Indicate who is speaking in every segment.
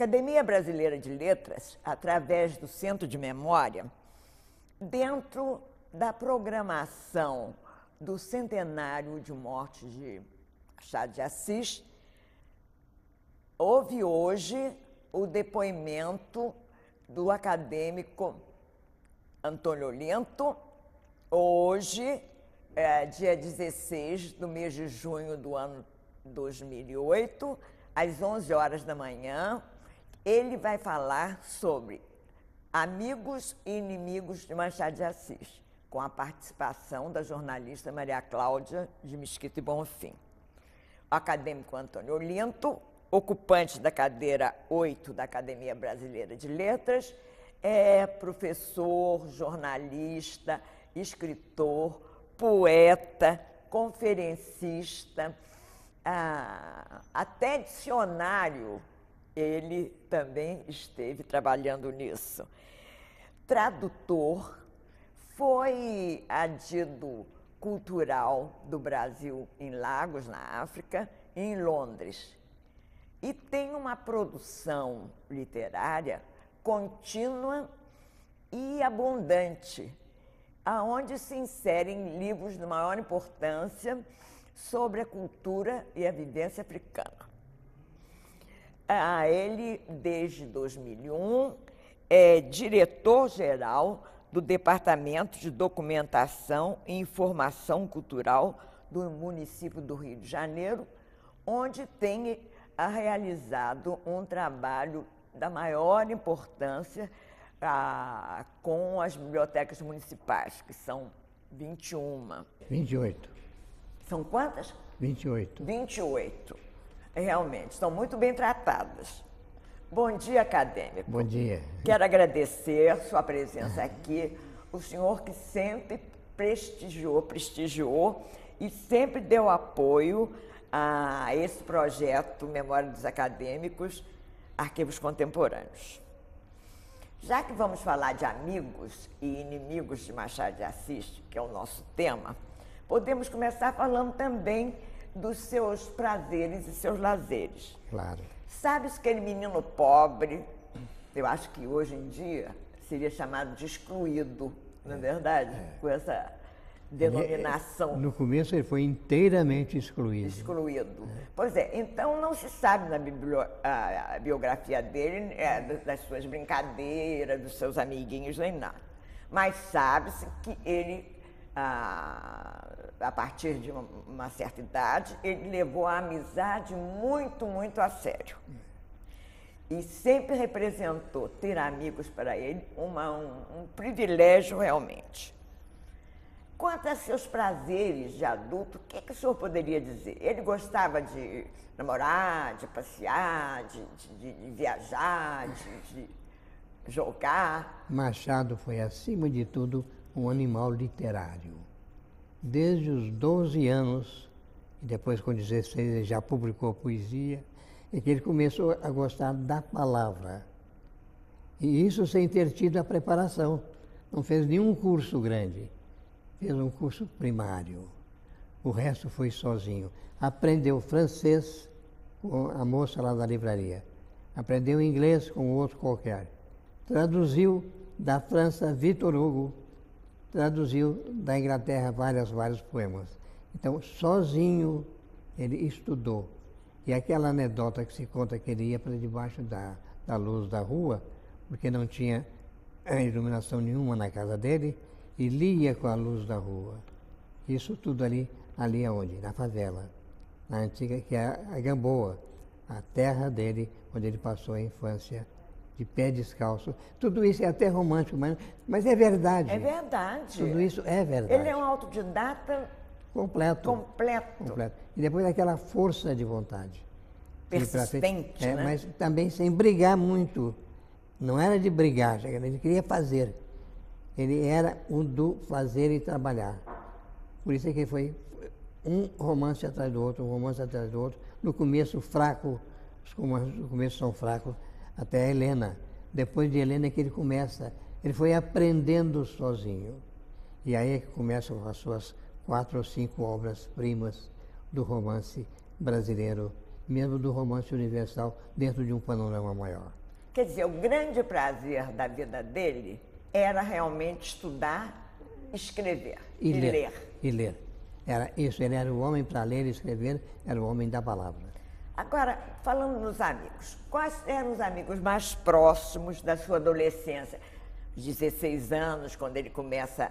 Speaker 1: Academia Brasileira de Letras, através do Centro de Memória, dentro da programação do centenário de morte de Machado de Assis, houve hoje o depoimento do acadêmico Antônio Olinto, hoje, dia 16 do mês de junho do ano 2008, às 11 horas da manhã, ele vai falar sobre amigos e inimigos de Machado de Assis, com a participação da jornalista Maria Cláudia de Mesquita e Bonfim. O acadêmico Antônio Olinto, ocupante da cadeira 8 da Academia Brasileira de Letras, é professor, jornalista, escritor, poeta, conferencista, até dicionário ele também esteve trabalhando nisso. Tradutor, foi adido cultural do Brasil em Lagos, na África, e em Londres. E tem uma produção literária contínua e abundante, aonde se inserem livros de maior importância sobre a cultura e a vivência africana. Ele, desde 2001, é diretor-geral do Departamento de Documentação e Informação Cultural do município do Rio de Janeiro, onde tem realizado um trabalho da maior importância com as bibliotecas municipais, que são 21.
Speaker 2: 28.
Speaker 1: São quantas?
Speaker 2: 28.
Speaker 1: 28. Realmente, estão muito bem tratadas. Bom dia, acadêmico.
Speaker 2: Bom dia.
Speaker 1: Quero agradecer sua presença aqui, o senhor que sempre prestigiou e sempre deu apoio a esse projeto Memória dos Acadêmicos, Arquivos Contemporâneos. Já que vamos falar de amigos e inimigos de Machado de Assis, que é o nosso tema, podemos começar falando também dos seus prazeres e seus lazeres.
Speaker 2: Claro.
Speaker 1: Sabe-se aquele menino pobre, eu acho que hoje em dia seria chamado de excluído, não é verdade? Com essa denominação.
Speaker 2: No começo ele foi inteiramente excluído.
Speaker 1: Excluído. Pois é, então não se sabe na a biografia dele, das suas brincadeiras, dos seus amiguinhos, nem nada. Mas sabe-se que ele, a partir de uma certa idade, ele levou a amizade muito, muito a sério. E sempre representou ter amigos para ele um privilégio realmente. Quanto a seus prazeres de adulto, o que o senhor poderia dizer? Ele gostava de namorar, de passear, de viajar, de jogar?
Speaker 2: Machado foi, acima de tudo, um animal literário. Desde os 12 anos, e depois com 16 ele já publicou poesia, é que ele começou a gostar da palavra. E isso sem ter tido a preparação. Não fez nenhum curso grande. Fez um curso primário. O resto foi sozinho. Aprendeu francês com a moça lá da livraria. Aprendeu inglês com outro qualquer. Traduziu da França Victor Hugo. Traduziu da Inglaterra vários poemas. Então, sozinho, ele estudou. E aquela anedota que se conta que ele ia para debaixo da luz da rua, porque não tinha iluminação nenhuma na casa dele, e lia com a luz da rua. Isso tudo ali aonde? Na favela, na antiga, que é a Gamboa, a terra dele, onde ele passou a infância, de pé descalço. Tudo isso é até romântico, mas é verdade.
Speaker 1: É verdade.
Speaker 2: Tudo isso é verdade.
Speaker 1: Ele é um autodidata completo.
Speaker 2: E depois aquela força de vontade.
Speaker 1: Persistente, né?
Speaker 2: Mas também sem brigar muito. Não era de brigar, ele queria fazer. Ele era um do fazer e trabalhar. Por isso é que foi um romance atrás do outro, um romance atrás do outro. No começo fraco, os romances no começo são fracos, até a Helena. Depois de Helena é que ele foi aprendendo sozinho. E aí é que começam as suas 4 ou 5 obras-primas do romance brasileiro mesmo do romance universal dentro de um panorama maior.
Speaker 1: Quer dizer, o grande prazer da vida dele era realmente estudar, escrever e ler.
Speaker 2: E ler. Era isso, ele era o homem para ler e escrever, era o homem da palavra.
Speaker 1: Agora, falando nos amigos, quais eram os amigos mais próximos da sua adolescência? 16 anos, quando ele começa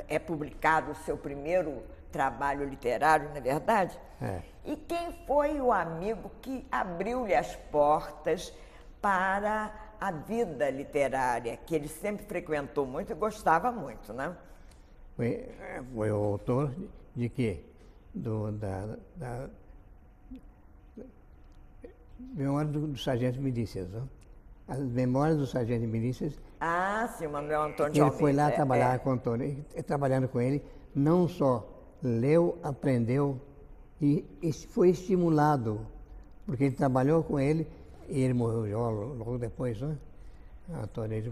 Speaker 1: é publicado o seu primeiro trabalho literário, não é verdade?
Speaker 2: É.
Speaker 1: E quem foi o amigo que abriu-lhe as portas para a vida literária, que ele sempre frequentou muito e gostava muito, né?
Speaker 2: Foi o autor de quê? Memórias do Sargento Milícias, não? As Memórias do Sargento Milícias.
Speaker 1: Ah, sim, o Manuel Antônio de
Speaker 2: Ele
Speaker 1: Almeida.
Speaker 2: foi lá trabalhar com o Antônio, trabalhando com ele, não só leu, aprendeu e foi estimulado, porque ele trabalhou com ele e ele morreu logo depois, né? Antônio, ele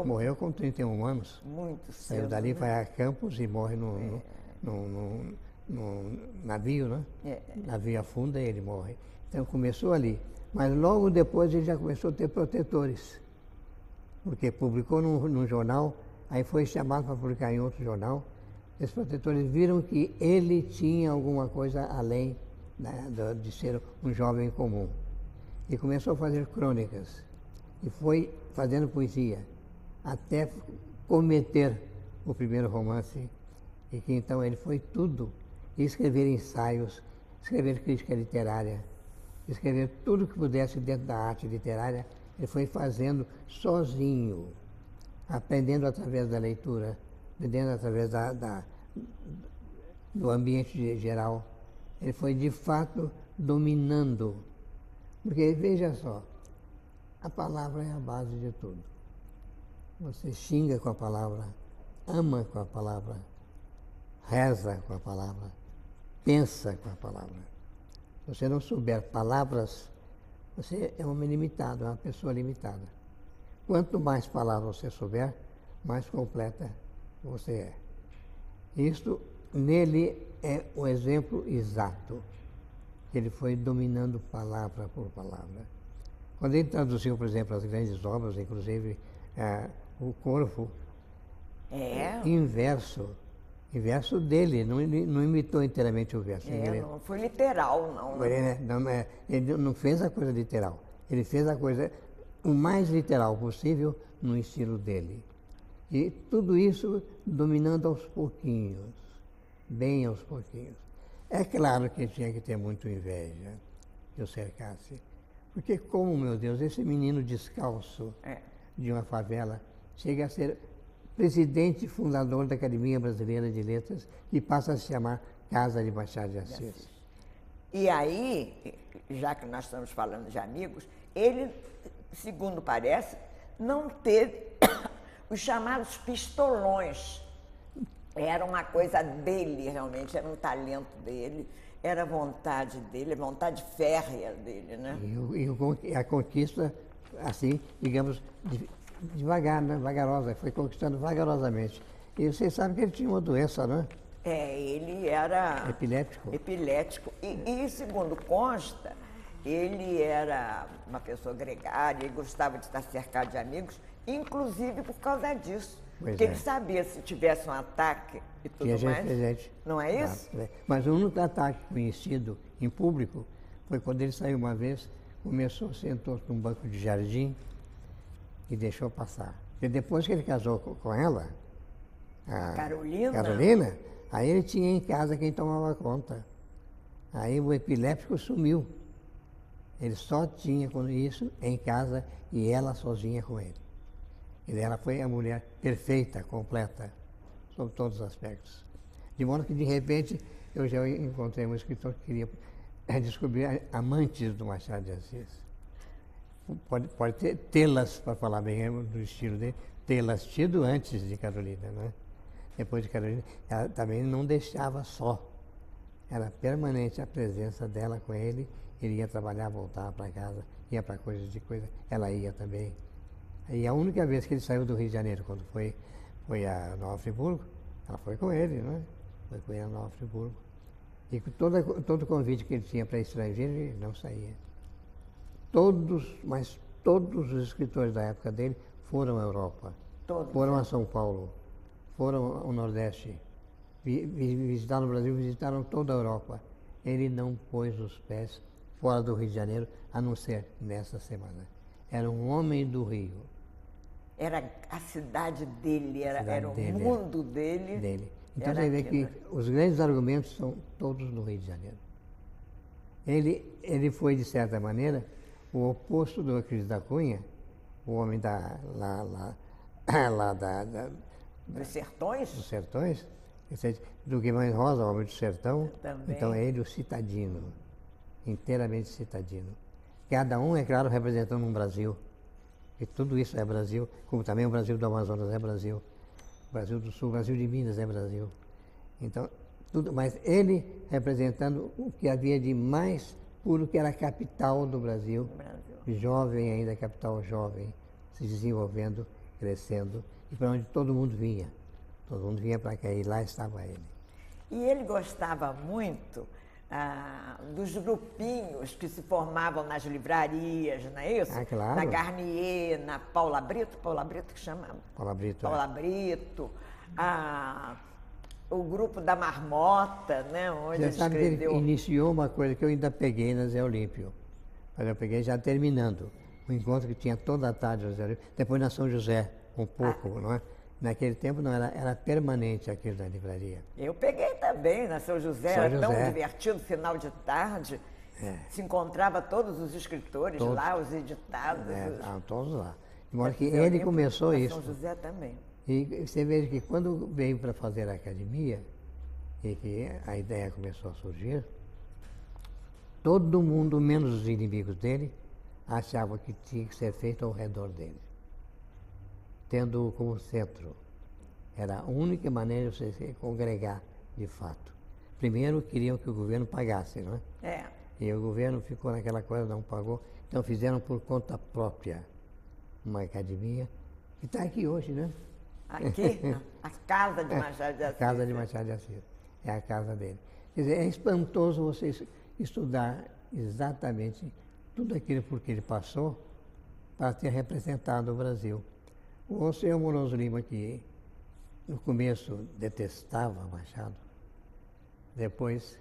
Speaker 2: morreu com 31 anos.
Speaker 1: Muito cedo.
Speaker 2: Saiu dali,
Speaker 1: né?
Speaker 2: vai a Campos e morre no navio, né? Navio afunda e ele morre. Então começou ali. Mas logo depois ele já começou a ter protetores. Porque publicou num jornal, aí foi chamado para publicar em outro jornal. Esses protetores viram que ele tinha alguma coisa além de ser um jovem comum. E começou a fazer crônicas. E foi fazendo poesia, até cometer o primeiro romance. E que então ele foi tudo. E escrever ensaios, escrever crítica literária, escrever tudo que pudesse dentro da arte literária, ele foi fazendo sozinho, aprendendo através da leitura, aprendendo através do ambiente geral. Ele foi, de fato, dominando. Porque, veja só, a palavra é a base de tudo. Você xinga com a palavra, ama com a palavra, reza com a palavra, pensa com a palavra. Se você não souber palavras, você é um homem limitado, é uma pessoa limitada. Quanto mais palavras você souber, mais completa você é. Isto, nele, é o exemplo exato. Ele foi dominando palavra por palavra. Quando ele traduziu, por exemplo, as grandes obras, inclusive o Corvo, em verso dele, não imitou inteiramente o verso.
Speaker 1: Não foi literal, não.
Speaker 2: Ele não fez a coisa literal. Ele fez a coisa o mais literal possível no estilo dele. E tudo isso dominando aos pouquinhos, bem aos pouquinhos. É claro que tinha que ter muito inveja que o cercasse. Porque como, meu Deus, esse menino descalço de uma favela chega a ser presidente e fundador da Academia Brasileira de Letras, que passa a se chamar Casa de Machado de Assis.
Speaker 1: E aí, já que nós estamos falando de amigos, ele, segundo parece, não teve os chamados pistolões. Era uma coisa dele, realmente, era um talento dele, era a vontade dele, a vontade férrea dele, né?
Speaker 2: E a conquista, assim, digamos, devagar, né? Vagarosa, foi conquistando vagarosamente. E vocês sabem que ele tinha uma doença, né?
Speaker 1: Ele era...
Speaker 2: Epilético.
Speaker 1: Epilético. E segundo consta, ele era uma pessoa gregária, ele gostava de estar cercado de amigos, inclusive por causa disso. Porque ele sabia se tivesse um ataque e tudo mais.
Speaker 2: Presente.
Speaker 1: Não é isso?
Speaker 2: Mas o único ataque conhecido em público foi quando ele saiu uma vez, sentou num banco de jardim e deixou passar. E depois que ele casou com ela, a Carolina, aí ele tinha em casa quem tomava conta. Aí o epiléptico sumiu. Ele só tinha isso em casa e ela sozinha com ele. E ela foi a mulher perfeita, completa, sob todos os aspectos. De modo que, de repente, eu já encontrei um escritor que queria descobrir amantes do Machado de Assis. Pode tê-las, para falar bem do estilo dele, tê-las tido antes de Carolina, né? Depois de Carolina, ela também não deixava só. Era permanente a presença dela com ele. Ele ia trabalhar, voltava para casa, ia para coisa, ela ia também. E a única vez que ele saiu do Rio de Janeiro, quando foi a Nova Friburgo, ela foi com ele, né? Foi com ele a Nova Friburgo. E todo convite que ele tinha para estrangeiro, ele não saía. Todos, mas todos os escritores da época dele foram à Europa.
Speaker 1: Todos,
Speaker 2: foram a São Paulo, foram ao Nordeste, visitaram o Brasil, visitaram toda a Europa. Ele não pôs os pés fora do Rio de Janeiro, a não ser nessa semana. Era um homem do Rio.
Speaker 1: Era a cidade dele, era o mundo dele.
Speaker 2: Então você vê que os grandes argumentos são todos no Rio de Janeiro. Ele foi, de certa maneira, o oposto do Euclides da Cunha, o homem
Speaker 1: dos sertões?
Speaker 2: Dos sertões, do Guimarães Rosa, o homem do sertão.
Speaker 1: Também.
Speaker 2: Então é ele o citadino, inteiramente citadino. Cada um, é claro, representando um Brasil. E tudo isso é Brasil, como também o Brasil do Amazonas é Brasil. O Brasil do Sul, o Brasil de Minas é Brasil. Então, tudo, mas ele representando o que havia de mais puro, que era a capital do Brasil. Jovem ainda, capital jovem, se desenvolvendo, crescendo, e para onde todo mundo vinha. Todo mundo vinha para cá e lá estava ele.
Speaker 1: E ele gostava muito dos grupinhos que se formavam nas livrarias, não é isso?
Speaker 2: Ah, claro.
Speaker 1: Na Garnier, na Paula Brito que chama?
Speaker 2: Paula Brito.
Speaker 1: Paula Brito. O grupo da Marmota, né? Onde ele escreveu...
Speaker 2: que ele iniciou uma coisa que eu ainda peguei na Zé Olímpio. Mas eu peguei já terminando. O encontro que tinha toda a tarde no Zé Olímpio. Depois na São José, um pouco, não é? Naquele tempo não era permanente aquilo da livraria.
Speaker 1: Eu peguei também na São José, era tão divertido, final de tarde. Se encontrava todos os escritores lá, os editados.
Speaker 2: Estavam todos lá. De modo que ele começou isso.
Speaker 1: São José também.
Speaker 2: E você veja que quando veio para fazer a academia, e que a ideia começou a surgir, todo mundo, menos os inimigos dele, achava que tinha que ser feito ao redor dele, tendo-o como centro. Era a única maneira de você se congregar, de fato. Primeiro, queriam que o governo pagasse, não é? E o governo ficou naquela coisa, não pagou. Então fizeram por conta própria uma academia, que está aqui hoje, né?
Speaker 1: Aqui? A casa de Machado de Assis.
Speaker 2: A casa de Machado de Assis. É a casa dele. Quer dizer, é espantoso você estudar exatamente tudo aquilo por que ele passou para ter representado o Brasil. O senhor Amoroso Lima, que no começo detestava Machado, depois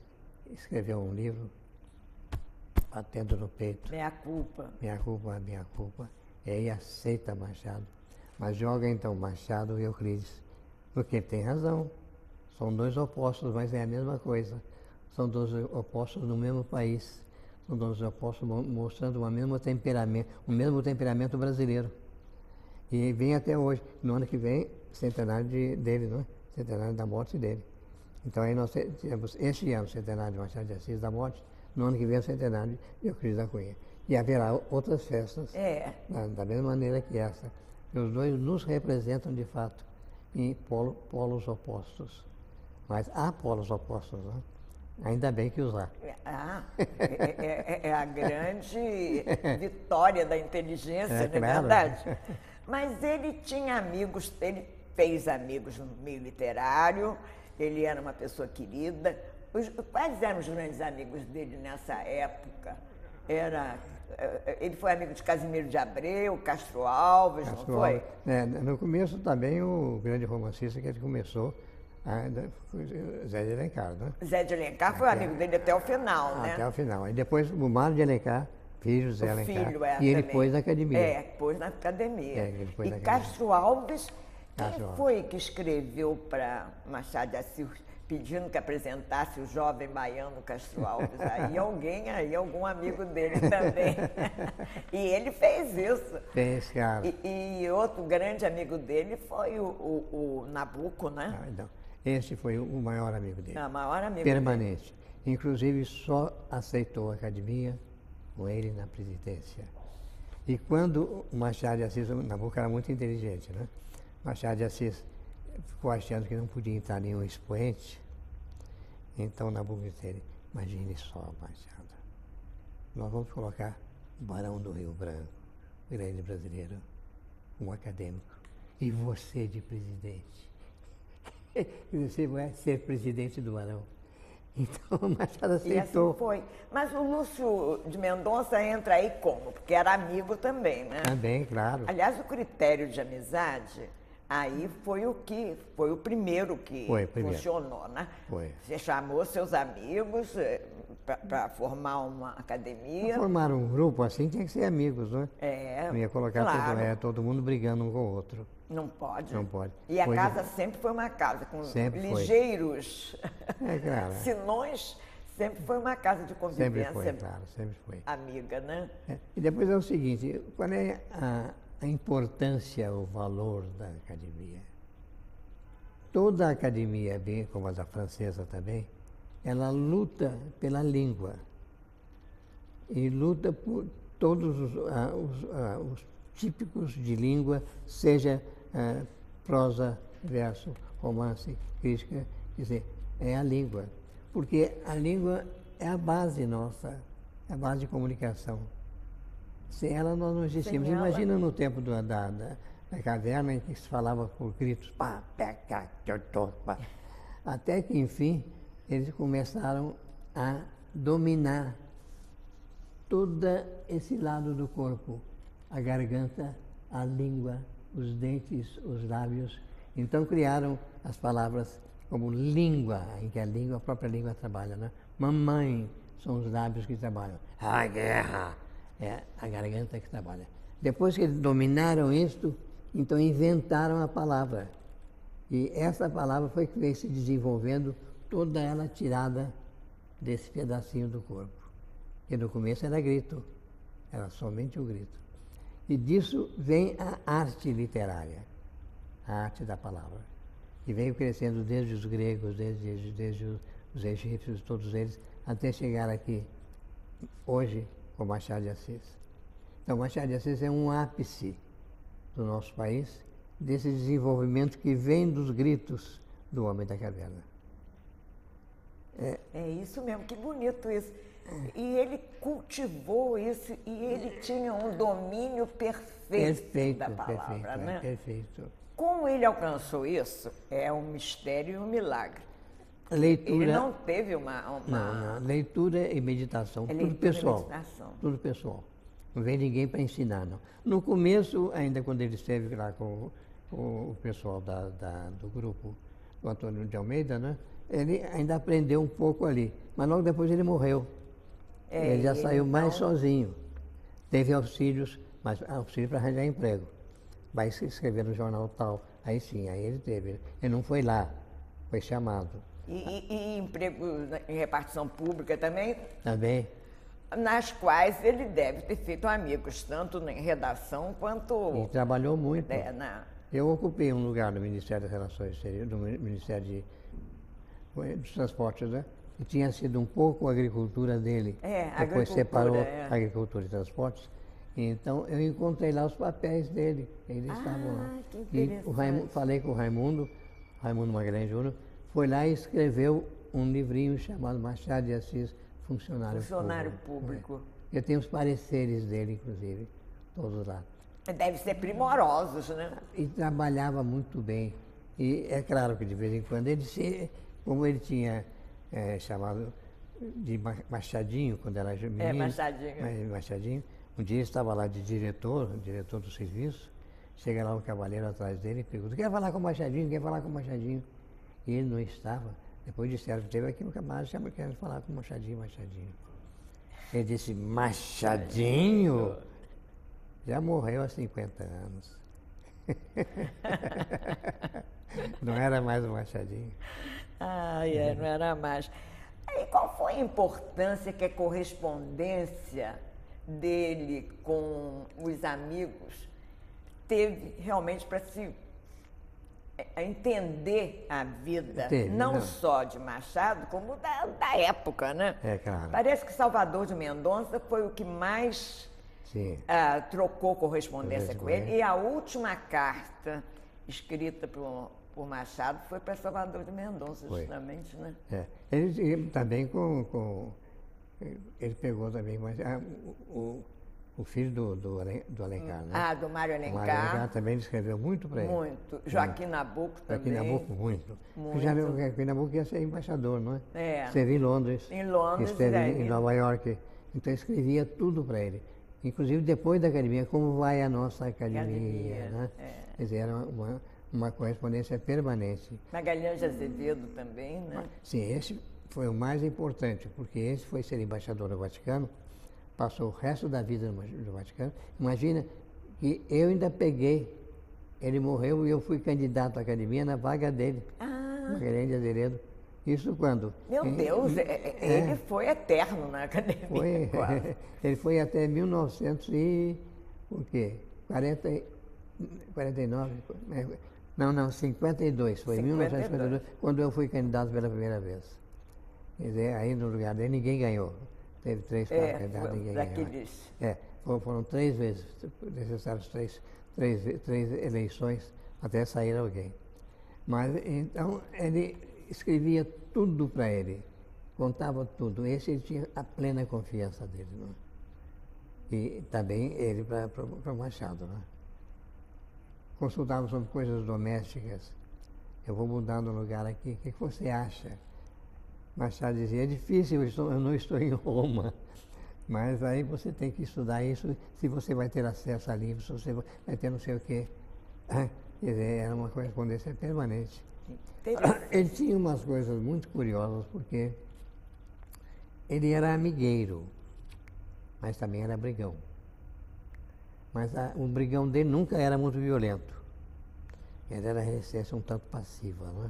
Speaker 2: escreveu um livro batendo no peito.
Speaker 1: Minha culpa.
Speaker 2: Minha culpa, minha culpa. E aí aceita Machado. Mas joga então Machado e Euclides, porque tem razão. São dois opostos, mas é a mesma coisa. São dois opostos no mesmo país. São dois opostos mostrando um mesmo temperamento brasileiro. E vem até hoje. No ano que vem, centenário dele, não é? Centenário da morte dele. Então aí nós temos este ano, centenário de Machado de Assis da morte, no ano que vem o centenário de Euclides da Cunha. E haverá outras festas, da mesma maneira que essa. Que os dois nos representam de fato em polos opostos. Mas há polos opostos, não é? Ainda bem que os há.
Speaker 1: É a grande vitória da inteligência, não é
Speaker 2: claro.
Speaker 1: Verdade? Mas ele tinha amigos, ele fez amigos no meio literário, ele era uma pessoa querida. Quais eram os grandes amigos dele nessa época? Ele foi amigo de Casimiro de Abreu, Castro Alves, não foi?
Speaker 2: No começo também o grande romancista que ele começou, Zé de Alencar, né?
Speaker 1: Zé de Alencar foi amigo dele até o final, né?
Speaker 2: Até o final. Aí depois o Mário de Alencar, filho Zé Alencar. E ele pôs na academia.
Speaker 1: Pôs na academia.
Speaker 2: E
Speaker 1: Castro Alves, quem foi que escreveu para Machado de Assis pedindo que apresentasse o jovem baiano Castro Alves? Algum amigo dele também. E ele fez isso.
Speaker 2: Fez, cara.
Speaker 1: E outro grande amigo dele foi o Nabuco, né?
Speaker 2: Não. Esse foi o maior amigo dele.
Speaker 1: O maior amigo
Speaker 2: permanente. Dele. Inclusive, só aceitou a academia com ele na presidência. E quando o Machado de Assis, o Nabuco era muito inteligente, né? Machado de Assis ficou achando que não podia entrar nenhum expoente. Então, Nabuco disse: imagine só, Machado, nós vamos colocar o Barão do Rio Branco, grande brasileiro, um acadêmico, e você de presidente. Você vai ser presidente do Barão. Então o Machado
Speaker 1: E
Speaker 2: aceitou.
Speaker 1: assim foi. Mas o Lúcio de Mendonça entra aí como? Porque era amigo também, né?
Speaker 2: Também, claro.
Speaker 1: Aliás, o critério de amizade, aí foi foi o primeiro que
Speaker 2: Foi o primeiro.
Speaker 1: funcionou, né?
Speaker 2: Foi.
Speaker 1: Você chamou seus amigos para formar uma academia.
Speaker 2: Formar um grupo assim tinha que ser amigos, né?
Speaker 1: É,
Speaker 2: Não ia colocar
Speaker 1: claro.
Speaker 2: todo mundo brigando um com o outro.
Speaker 1: Não pode.
Speaker 2: Não pode.
Speaker 1: E a
Speaker 2: Foi
Speaker 1: casa sempre foi uma casa com
Speaker 2: Sempre foi.
Speaker 1: ligeiros
Speaker 2: É claro.
Speaker 1: sinões. Sempre foi uma casa de convivência.
Speaker 2: Sempre foi, claro, sempre foi.
Speaker 1: Amiga, né?
Speaker 2: É. E depois é o seguinte, qual é a importância, o valor da academia? Toda a academia, bem como a da francesa também, ela luta pela língua e luta por todos os típicos de língua, seja prosa, verso, romance, crítica, quer dizer, é a língua. Porque a língua é a base nossa, é a base de comunicação. Sem ela nós não existimos. Imagina no tempo da caverna em que se falava por gritos, pá, pé, cá, pá. Até que, enfim, eles começaram a dominar todo esse lado do corpo, a garganta, a língua, os dentes, os lábios. Então criaram as palavras como língua, em que a própria língua trabalha, né? Mamãe são os lábios que trabalham. A guerra é a garganta que trabalha. Depois que eles dominaram isto, então inventaram a palavra. E essa palavra foi que veio se desenvolvendo, toda ela tirada desse pedacinho do corpo. E no começo era grito, era somente o grito. E disso vem a arte literária, a arte da palavra, que veio crescendo desde os gregos, desde os egípcios, todos eles, até chegar aqui, hoje, com Machado de Assis. Então, Machado de Assis é um ápice do nosso país, desse desenvolvimento que vem dos gritos do homem da caverna.
Speaker 1: É isso mesmo, que bonito isso. E ele cultivou isso e ele tinha um domínio perfeito da palavra, né?
Speaker 2: Perfeito.
Speaker 1: Como ele alcançou isso, é um mistério e um milagre.
Speaker 2: Leitura.
Speaker 1: Ele não teve uma...
Speaker 2: Não, leitura e meditação, tudo pessoal. Tudo pessoal. Não vem ninguém para ensinar, não. No começo, ainda quando ele esteve lá com o pessoal do grupo, o Antônio de Almeida, né? Ele ainda aprendeu um pouco ali, mas logo depois ele morreu. Ele já saiu mais sozinho. Teve auxílios, mas auxílio para arranjar emprego. Vai se escrever no jornal tal. Aí sim, aí ele teve. Ele não foi lá, foi chamado.
Speaker 1: E emprego em repartição pública também?
Speaker 2: Também.
Speaker 1: Nas quais ele deve ter feito amigos, tanto em redação quanto...
Speaker 2: E trabalhou muito. Eu ocupei um lugar no Ministério das Relações Exteriores, no Ministério dos Transportes, né? E tinha sido um pouco a agricultura dele. Depois separou agricultura e transportes. Então eu encontrei lá os papéis dele. Eles estavam lá.
Speaker 1: Que interessante.
Speaker 2: Falei com o Raimundo Magalhães Júnior, foi lá e escreveu um livrinho chamado Machado de Assis, Funcionário Público. Eu tenho os pareceres dele, inclusive, todos lá.
Speaker 1: Deve ser primorosos, né?
Speaker 2: E trabalhava muito bem. E é claro que de vez em quando como ele tinha chamado de Machadinho, quando era menino. Machadinho. Um dia ele estava lá de diretor do serviço, chega lá um cavaleiro atrás dele e pergunta, quer falar com o Machadinho? E ele não estava. Depois disseram que teve aqui um camarada que quer falar com o Machadinho. Ele disse, Machadinho? Já morreu há 50 anos. Não era mais o Machadinho.
Speaker 1: Não era mais. E qual foi a importância que a correspondência dele com os amigos teve realmente para se entender a vida, não só de Machado, como da época, né?
Speaker 2: É, claro.
Speaker 1: Parece que Salvador de Mendonça foi o que mais trocou correspondência com ele. E a última carta escrita por Machado foi para Salvador de Mendonça, justamente, né?
Speaker 2: Ele também ele pegou também o filho do Alencar, né?
Speaker 1: Ah, do Mário
Speaker 2: O Mário Alencar
Speaker 1: Alencar.
Speaker 2: também escreveu muito para ele.
Speaker 1: Muito. Joaquim Nabuco
Speaker 2: Joaquim
Speaker 1: também.
Speaker 2: Nabuco, muito.
Speaker 1: Muito.
Speaker 2: Já viu, Joaquim Nabuco ia ser embaixador, não é?
Speaker 1: É.
Speaker 2: Esteve em Londres.
Speaker 1: Em Londres,
Speaker 2: Esteve
Speaker 1: é,
Speaker 2: em Nova York. Então escrevia tudo para ele. Inclusive depois da academia, como vai a nossa academia, né? Quer dizer, era uma correspondência permanente.
Speaker 1: Magalhães de Azevedo também, né?
Speaker 2: Sim, esse foi o mais importante, porque esse foi ser embaixador do Vaticano, passou o resto da vida no Vaticano. Imagina que eu ainda peguei, ele morreu e eu fui candidato à academia na vaga dele, Magalhães de Azevedo. Isso quando?
Speaker 1: Meu Deus, ele foi eterno na academia.
Speaker 2: Foi, ele foi até 1900 e... o quê? 49? Não, 52. Foi 1952, quando eu fui candidato pela primeira vez. Quer dizer, aí no lugar dele ninguém ganhou. Teve 3, 4 candidatos, ninguém
Speaker 1: daqueles...
Speaker 2: ganhou. Foram 3 vezes, necessários três eleições até sair alguém. Mas, então, ele escrevia tudo para ele, contava tudo. Esse ele tinha a plena confiança dele, não é? E também ele para o Machado, não é? Consultava sobre coisas domésticas. Eu vou mudar no lugar aqui, o que você acha? Machado dizia, é difícil, eu não estou em Roma, mas aí você tem que estudar isso, se você vai ter acesso a livros, se você vai ter não sei o quê. Quer dizer, era uma correspondência permanente. Ele tinha umas coisas muito curiosas, porque ele era amigueiro, mas também era brigão. Mas o brigão dele nunca era muito violento. Ele era resistência um tanto passiva, não é?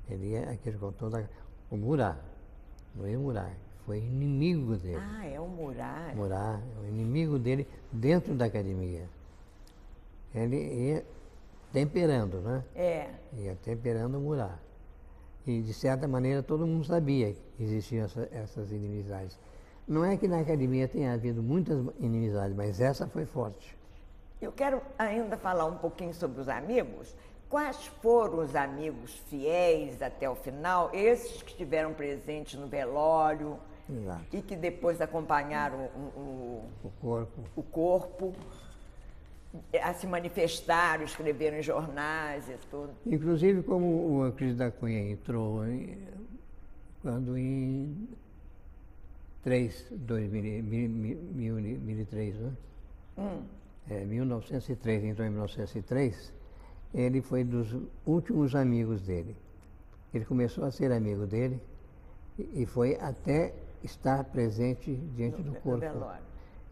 Speaker 2: Ele ia, aquele com toda... O Murat, não é o Murat, foi inimigo dele.
Speaker 1: Ah, é o Murat.
Speaker 2: Murat, o inimigo dele dentro da academia. Ele ia temperando, né? Ia temperando o Murat. E, de certa maneira, todo mundo sabia que existiam essas inimizades. Não é que na academia tenha havido muitas inimizades, mas essa foi forte.
Speaker 1: Eu quero ainda falar um pouquinho sobre os amigos. Quais foram os amigos fiéis até o final? Esses que estiveram presentes no velório.
Speaker 2: Exato.
Speaker 1: E que depois acompanharam o corpo, a se manifestaram, escreveram em jornais e tudo.
Speaker 2: Inclusive, como o Euclides da Cunha entrou quando em 2003, né? 1903, entrou em 1903, ele foi dos últimos amigos dele. Ele começou a ser amigo dele e foi até estar presente diante do corpo.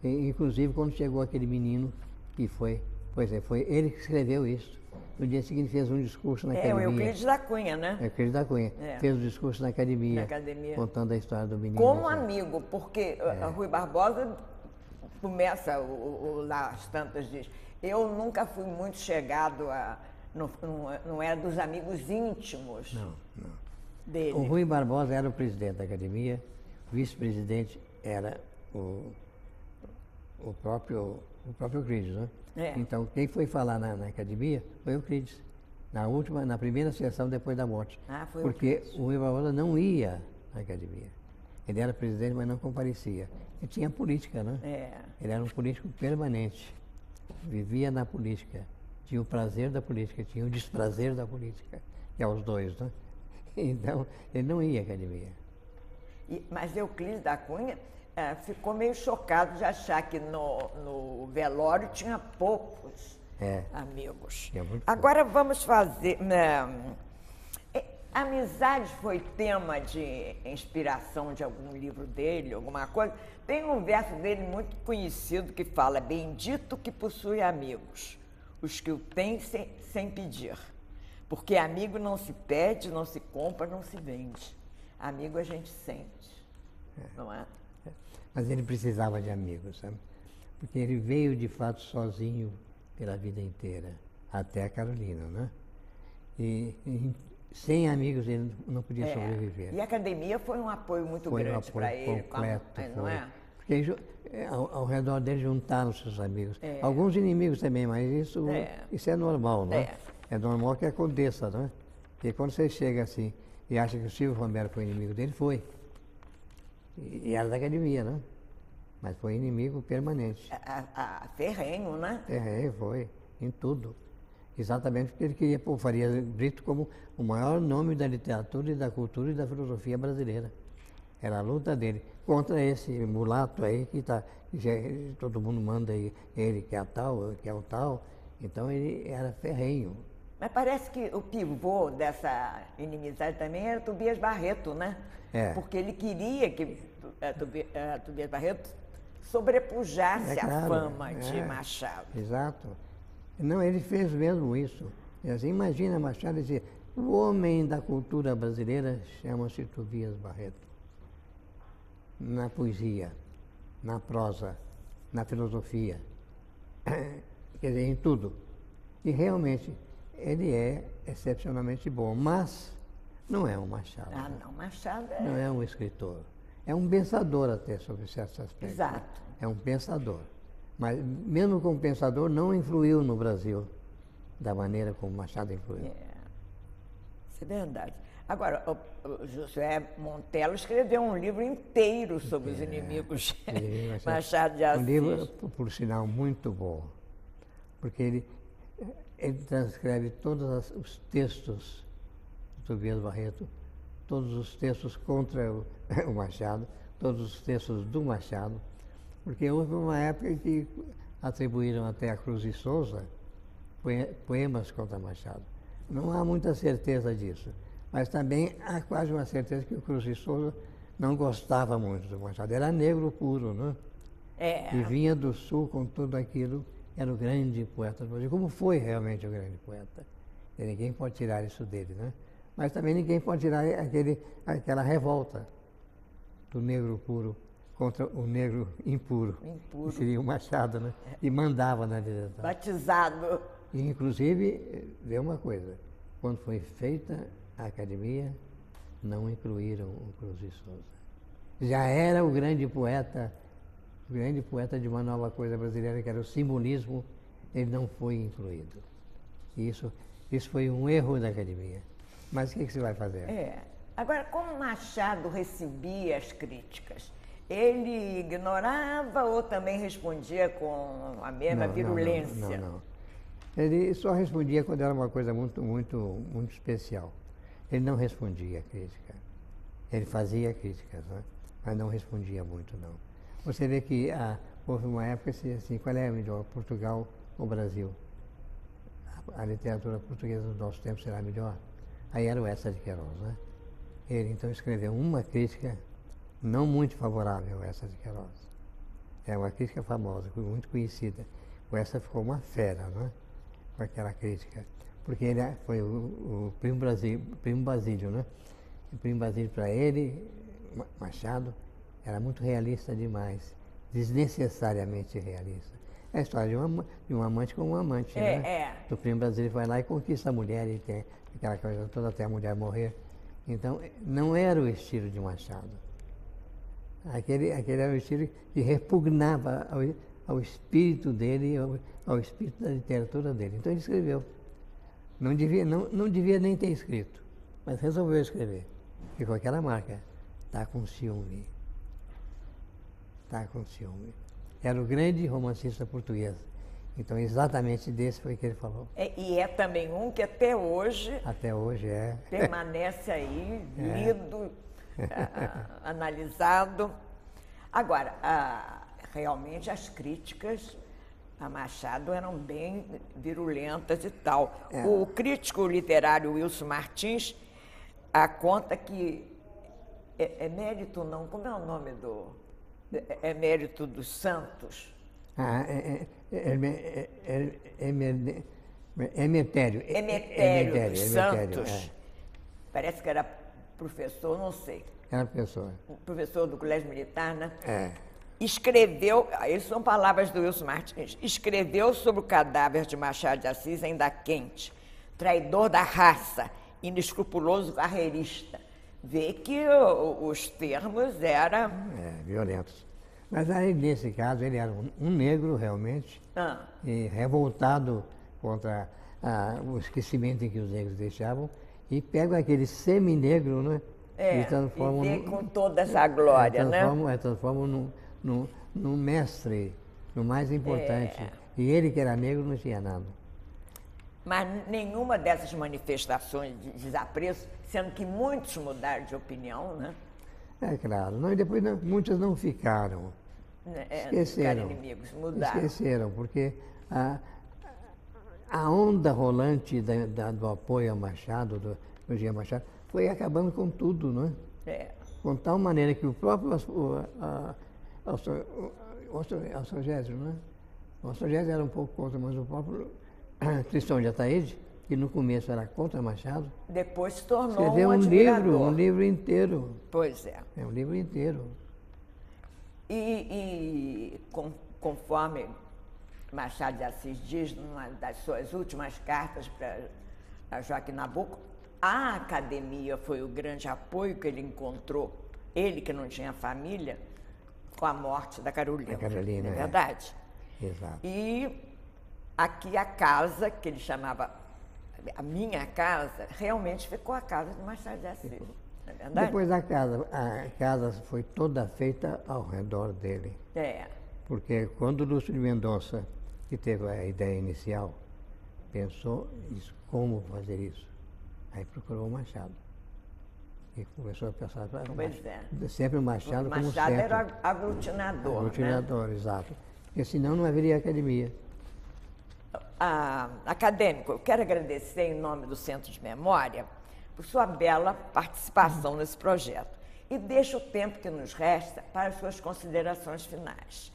Speaker 2: Inclusive, quando chegou aquele menino que foi ele que escreveu isso. No dia seguinte fez um discurso na academia.
Speaker 1: É o Euclides da Cunha, né?
Speaker 2: Euclides da Cunha. Fez um discurso na academia, contando a história do menino.
Speaker 1: Como amigo, porque Rui Barbosa começa lá às tantas diz, eu nunca fui muito chegado a... Não era dos amigos íntimos dele.
Speaker 2: O Rui Barbosa era o presidente da academia, o vice-presidente era o próprio Euclides, né? Então, quem foi falar na academia foi o Euclides, na primeira sessão depois da morte. Porque o Rui Barbosa não ia à academia. Ele era presidente, mas não comparecia. Ele tinha política, né? Ele era um político permanente, vivia na política, tinha o prazer da política, tinha o desprazer da política, que é os dois, né? Então, ele não ia à academia.
Speaker 1: Mas Euclides da Cunha ficou meio chocado de achar que no velório tinha poucos amigos. Agora vamos fazer... Amizade foi tema de inspiração de algum livro dele, alguma coisa? Tem um verso dele muito conhecido que fala: bendito que possui amigos, os que o têm sem pedir. Porque amigo não se pede, não se compra, não se vende. Amigo a gente sente, não é?
Speaker 2: Mas ele precisava de amigos, sabe? Porque ele veio de fato sozinho pela vida inteira, até a Carolina, né? E sem amigos ele não podia sobreviver.
Speaker 1: E a academia foi um apoio muito grande para ele,
Speaker 2: completo,
Speaker 1: não é?
Speaker 2: Porque ao redor dele juntaram seus amigos. Alguns inimigos também, mas isso é normal, não é? É normal que aconteça, não é? Porque quando você chega assim e acha que o Silvio Romero foi inimigo dele, foi. E era da academia, né? mas foi inimigo permanente.
Speaker 1: Ferrenho, né?
Speaker 2: Ferrenho foi, em tudo. Exatamente porque ele queria pôr Farias Brito como o maior nome da literatura e da cultura e da filosofia brasileira. Era a luta dele contra esse mulato aí todo mundo manda ele que é tal, que é o tal. Então ele era ferrenho.
Speaker 1: Mas parece que o pivô dessa inimizade também era Tobias Barreto, né? Porque ele queria que Tobias Barreto sobrepujasse a fama de Machado.
Speaker 2: Exato. Não, ele fez mesmo isso. Assim, imagina Machado dizer, o homem da cultura brasileira chama-se Tobias Barreto. Na poesia, na prosa, na filosofia, quer dizer, em tudo. E realmente, ele é excepcionalmente bom, mas não é um Machado.
Speaker 1: Não, Machado é...
Speaker 2: Não é um escritor. É um pensador até sobre certos aspectos.
Speaker 1: Exato.
Speaker 2: É um pensador. Mas mesmo como pensador, não influiu no Brasil da maneira como Machado influiu.
Speaker 1: Isso é verdade. Agora, o José Montelo escreveu um livro inteiro sobre os inimigos de Machado de Assis.
Speaker 2: Um livro, por sinal, muito bom, porque ele transcreve todos os textos do Tobias Barreto, todos os textos contra o Machado, todos os textos do Machado, porque houve uma época que atribuíram até a Cruz de Souza poemas contra Machado. Não há muita certeza disso, mas também há quase uma certeza que o Cruz de Souza não gostava muito do Machado. Era negro puro, né? E vinha do Sul com tudo aquilo, era o grande poeta do Brasil. Como foi realmente o grande poeta? E ninguém pode tirar isso dele, né? Mas também ninguém pode tirar aquela revolta do negro puro contra o negro impuro. Que seria o Machado, né? E mandava na direção.
Speaker 1: Batizado.
Speaker 2: E, inclusive, vê uma coisa, quando foi feita a academia, não incluíram o Cruz de Souza. Já era o grande poeta de uma nova coisa brasileira, que era o simbolismo, ele não foi incluído. E isso foi um erro da academia. Mas o que você vai fazer?
Speaker 1: Agora, como Machado recebia as críticas? Ele ignorava ou também respondia com a mesma virulência?
Speaker 2: Não. Ele só respondia quando era uma coisa muito, muito, muito especial. Ele não respondia a crítica. Ele fazia críticas, né? Mas não respondia muito, não. Você vê que houve uma época assim, qual é melhor, Portugal ou Brasil? A literatura portuguesa do nosso tempo será melhor? Aí era o Eça de Queiroz, né? Ele então escreveu uma crítica não muito favorável a Eça de Queiroz. É uma crítica famosa, muito conhecida. O Eça ficou uma fera, né? Com aquela crítica. Porque ele foi o Primo Basílio, né? O Primo Basílio, para ele, Machado, era muito realista demais, desnecessariamente realista. É a história de um amante com um amante, né? O Primo Basílio vai lá e conquista a mulher e tem aquela coisa toda até a mulher morrer. Então, não era o estilo de Machado. Aquele era o estilo que repugnava ao espírito dele, ao espírito da literatura dele. Então ele escreveu. Não devia nem ter escrito, mas resolveu escrever. Ficou aquela marca. Tá com ciúme. Tá com ciúme. Era o grande romancista português. Então exatamente desse foi que ele falou.
Speaker 1: E é também um que até hoje
Speaker 2: permanece
Speaker 1: aí, lido, analisado. Agora, realmente as críticas a Machado eram bem virulentas e tal. O crítico literário Wilson Martins conta que Emérito não, como é o nome do Emérito dos Santos? Emetério dos Santos. Parece que era professor, não sei.
Speaker 2: Era professor.
Speaker 1: Professor do Colégio Militar, né? Escreveu, isso são palavras do Wilson Martins, escreveu sobre o cadáver de Machado de Assis ainda quente, traidor da raça, inescrupuloso carreirista. Vê que os termos eram...
Speaker 2: violentos. Mas aí, nesse caso, ele era um negro, realmente, e revoltado contra o esquecimento em que os negros deixavam, e pega aquele semi-negro, né?
Speaker 1: E vê com toda essa glória, né?
Speaker 2: Transforma no mestre, no mais importante. E ele, que era negro, não tinha nada.
Speaker 1: Mas nenhuma dessas manifestações de desapreço, sendo que muitos mudaram de opinião, né?
Speaker 2: É claro. Não, e depois muitas não ficaram. Esqueceram.
Speaker 1: Ficaram inimigos, mudaram.
Speaker 2: Esqueceram, porque a onda rolante do apoio a Machado, do Jean Machado, foi acabando com tudo, não é? Com tal maneira que o próprio Astrogésio, não é? O Astrogésio era um pouco contra, mas o próprio Tristão de Ataíde, que no começo era contra Machado,
Speaker 1: depois se tornou
Speaker 2: escreveu um livro inteiro.
Speaker 1: Pois é.
Speaker 2: É um livro inteiro.
Speaker 1: Conforme Machado de Assis diz, numa das suas últimas cartas para Joaquim Nabuco, a academia foi o grande apoio que ele encontrou, ele que não tinha família, com a morte da Carolina.
Speaker 2: Da Carolina,
Speaker 1: não é verdade?
Speaker 2: Exato.
Speaker 1: E aqui a casa, que ele chamava a minha casa, realmente ficou a casa de Machado de Assis. Não é verdade?
Speaker 2: Depois a casa foi toda feita ao redor dele. Porque quando Lúcio de Mendonça, que teve a ideia inicial, pensou isso, como fazer isso, aí procurou o Machado. E começou a pensar, sempre o Machado como centro.
Speaker 1: Machado era aglutinador.
Speaker 2: Aglutinador, né? Exato. Porque senão não haveria academia.
Speaker 1: Acadêmico, eu quero agradecer em nome do Centro de Memória por sua bela participação nesse projeto. E deixo o tempo que nos resta para as suas considerações finais.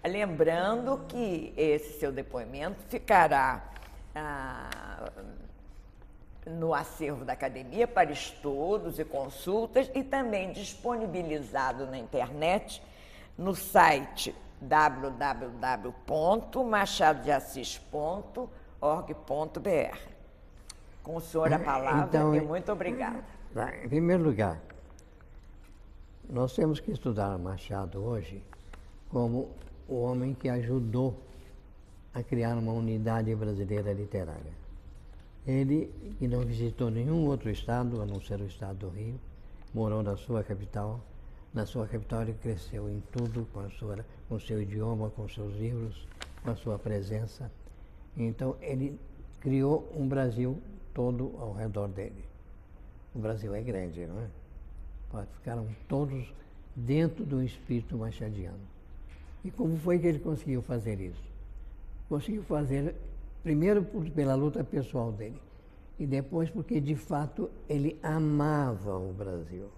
Speaker 1: Lembrando que esse seu depoimento ficará no acervo da Academia para estudos e consultas e também disponibilizado na internet no site www.machadodeassis.org.br. Com o senhor a palavra então, e muito obrigada.
Speaker 2: Em primeiro lugar, nós temos que estudar Machado hoje como o homem que ajudou a criar uma unidade brasileira literária. Ele, que não visitou nenhum outro estado, a não ser o estado do Rio, morou na sua capital. Na sua capital ele cresceu em tudo, com o seu idioma, com seus livros, com a sua presença. Então ele criou um Brasil todo ao redor dele. O Brasil é grande, não é? Ficaram todos dentro do espírito machadiano. E como foi que ele conseguiu fazer isso? Conseguiu fazer, primeiro pela luta pessoal dele, e depois porque, de fato, ele amava o Brasil.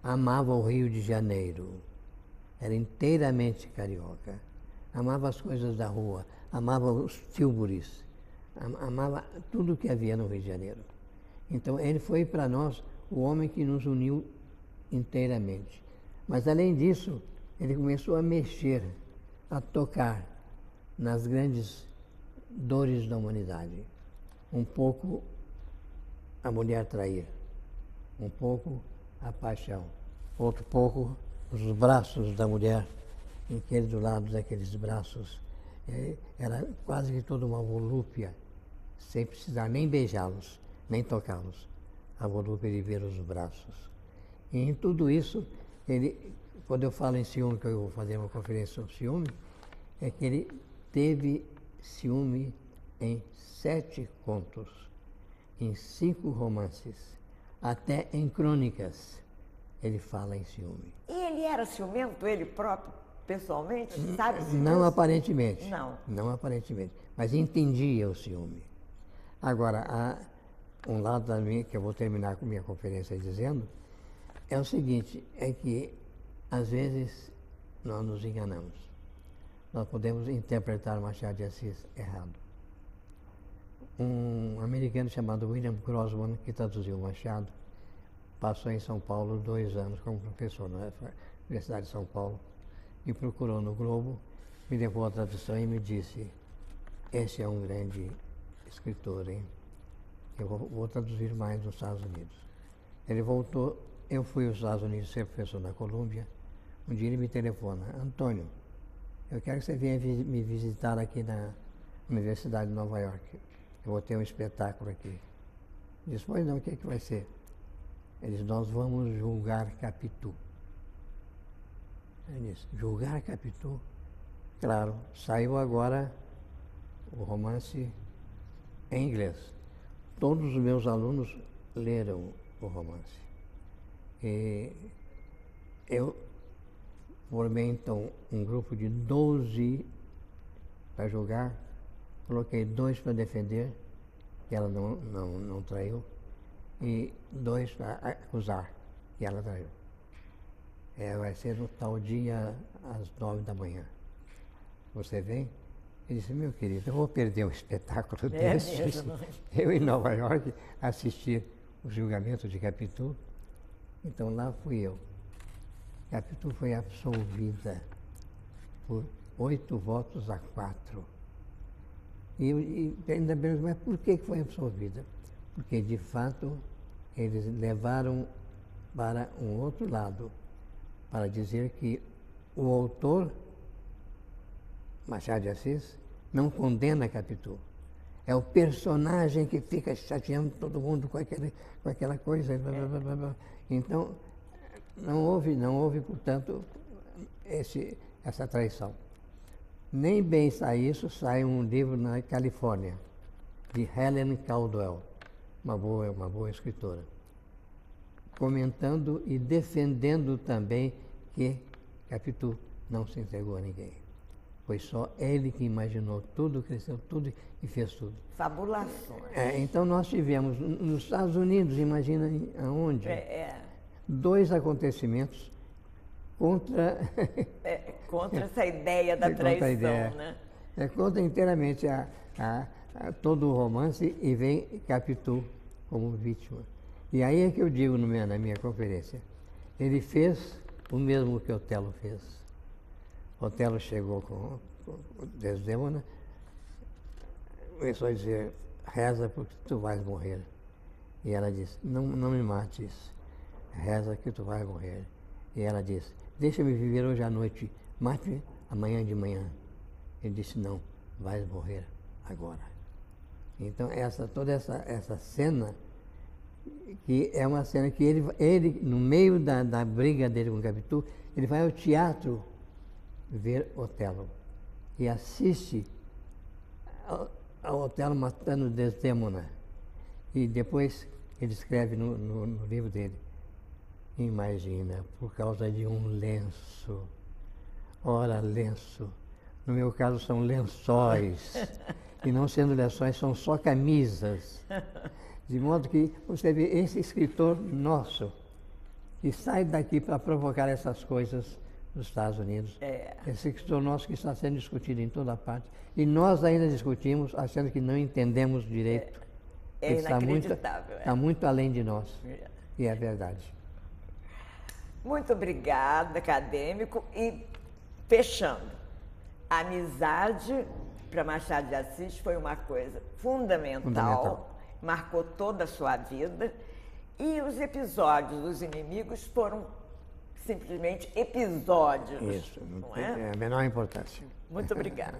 Speaker 2: Amava o Rio de Janeiro. Era inteiramente carioca. Amava as coisas da rua, amava os tílburis, amava tudo que havia no Rio de Janeiro. Então, ele foi para nós o homem que nos uniu inteiramente. Mas, além disso, ele começou a mexer, a tocar nas grandes dores da humanidade. Um pouco a mulher trair, um pouco a paixão, outro pouco os braços da mulher, em que ele, do lado daqueles braços, era quase que toda uma volúpia, sem precisar nem beijá-los, nem tocá-los, a volúpia de ver os braços. E em tudo isso, quando eu falo em ciúme, que eu vou fazer uma conferência sobre ciúme, é que ele teve ciúme em 7 contos, em 5 romances, até em crônicas ele fala em ciúme.
Speaker 1: E ele era ciumento, ele próprio, pessoalmente? Sabe-se
Speaker 2: Não
Speaker 1: disso?
Speaker 2: aparentemente.
Speaker 1: Não.
Speaker 2: Não aparentemente, mas entendia o ciúme. Agora, há um lado da minha, que eu vou terminar com minha conferência dizendo, é o seguinte, é que às vezes nós nos enganamos. Nós podemos interpretar Machado de Assis errado. Um americano chamado William Grossman, que traduziu Machado, passou em São Paulo 2 anos como professor na Universidade de São Paulo, me procurou no Globo, me levou a tradução e me disse, esse é um grande escritor, hein? Eu vou traduzir mais nos Estados Unidos. Ele voltou, eu fui aos Estados Unidos ser professor na Colômbia, um dia ele me telefona, Antônio, eu quero que você venha me visitar aqui na Universidade de Nova York. Eu vou ter um espetáculo aqui. Eu disse, pois não, o que é que vai ser? Ele disse, nós vamos julgar Capitu. Ele disse, julgar Capitu? Claro, saiu agora o romance em inglês. Todos os meus alunos leram o romance. E eu formei então um grupo de 12 para julgar, coloquei 2 para defender, que ela não traiu, e 2 para acusar, que ela traiu. Vai ser no tal dia às 9 da manhã. Você vem? Ele disse, meu querido, eu vou perder um espetáculo desse.
Speaker 1: Mesmo.
Speaker 2: Eu em Nova York assistir o julgamento de Capitu. Então lá fui eu. Capitu foi absolvida por 8 votos a 4. E ainda bem, mas por que foi absolvida? Porque de fato eles levaram para um outro lado, para dizer que o autor, Machado de Assis, não condena Capitu. É o personagem que fica chateando todo mundo com aquela coisa. Blá, blá, blá, blá. Então, não houve, portanto, essa traição. Nem bem sai isso, sai um livro na Califórnia, de Helen Caldwell, uma boa escritora, comentando e defendendo também que Capitu não se entregou a ninguém. Foi só ele que imaginou tudo, cresceu tudo e fez tudo.
Speaker 1: Fabulações.
Speaker 2: Então nós tivemos, nos Estados Unidos, imagina aonde, 2 acontecimentos contra...
Speaker 1: contra essa ideia da traição, né?
Speaker 2: Contra inteiramente todo o romance e vem Capitu como vítima. E aí é que eu digo na minha conferência, ele fez o mesmo que Otelo fez. Otelo chegou com Desdémona, começou a dizer, reza porque tu vais morrer. E ela disse, não me mates, reza que tu vais morrer. E ela disse, deixa-me viver hoje à noite, mate-me amanhã de manhã. Ele disse, não, vais morrer agora. Então toda essa cena, que é uma cena que ele no meio da briga dele com Capitu, ele vai ao teatro ver Otelo e assiste ao Otelo matando Desdémona. E depois ele escreve no livro dele, imagina, por causa de um lenço. Ora, lenço. No meu caso são lençóis. E não sendo lençóis, são só camisas. De modo que você vê esse escritor nosso, que sai daqui para provocar essas coisas nos Estados Unidos. Esse escritor nosso que está sendo discutido em toda parte. E nós ainda discutimos, achando que não entendemos direito.
Speaker 1: Inacreditável.
Speaker 2: Está muito além de nós. E é verdade.
Speaker 1: Muito obrigada, acadêmico. E fechando, a amizade para Machado de Assis foi uma coisa fundamental. Marcou toda a sua vida. E os episódios dos inimigos foram simplesmente episódios.
Speaker 2: Isso, não tem a menor importância.
Speaker 1: Muito obrigada.